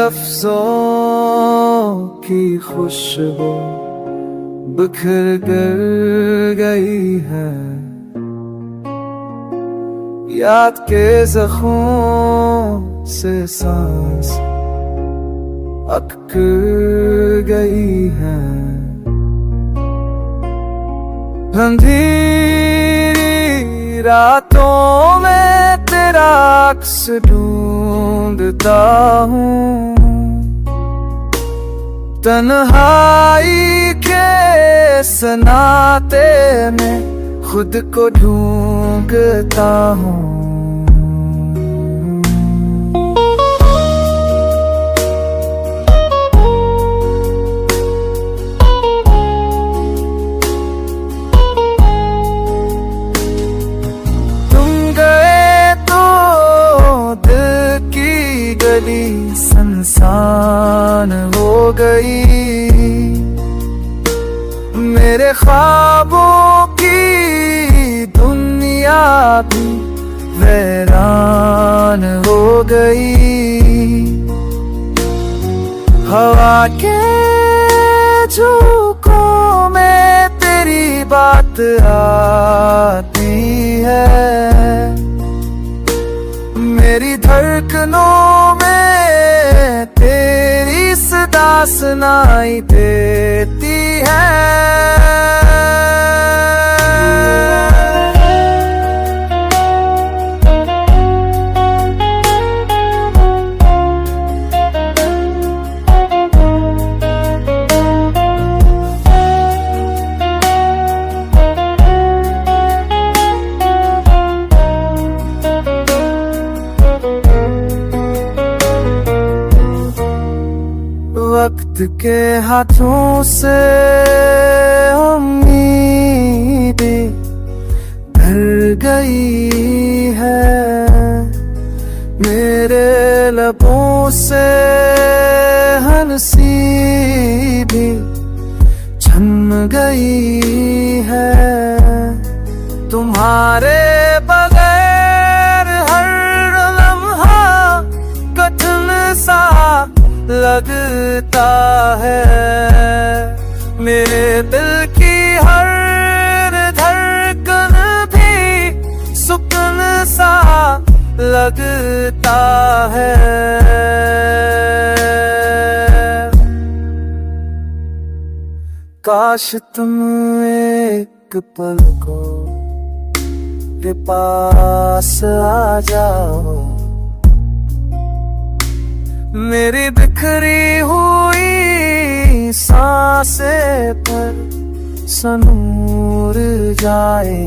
लफ्जों की खुशबू बिखर कर गई है, याद के जख्मों से सांस अटक गई है। अंधेरी रातों में तेरा अक्स ढूंढता हूँ, तन्हाई के सनाते में खुद को ढूंढता हूँ। गली संसान हो गई, मेरे ख्वाबों की दुनिया भी वीरान हो गई। हवा के झोंकों में तेरी बात आती है, मेरी धड़कनों में तेरी सदा सुनाई देती है। वक्त के हाथों से उम्मीदें ढल गई है, मेरे लबों से हंसी भी छन गई है। तुम्हारे बगैर हर लम्हा कठिन सा लगता है, मेरे दिल की हर धड़कन भी सुकून सा लगता है। काश तुम एक पल को के पास आ जाओ, मेरी बिखरी हुई सांसें पर सनूर जाए।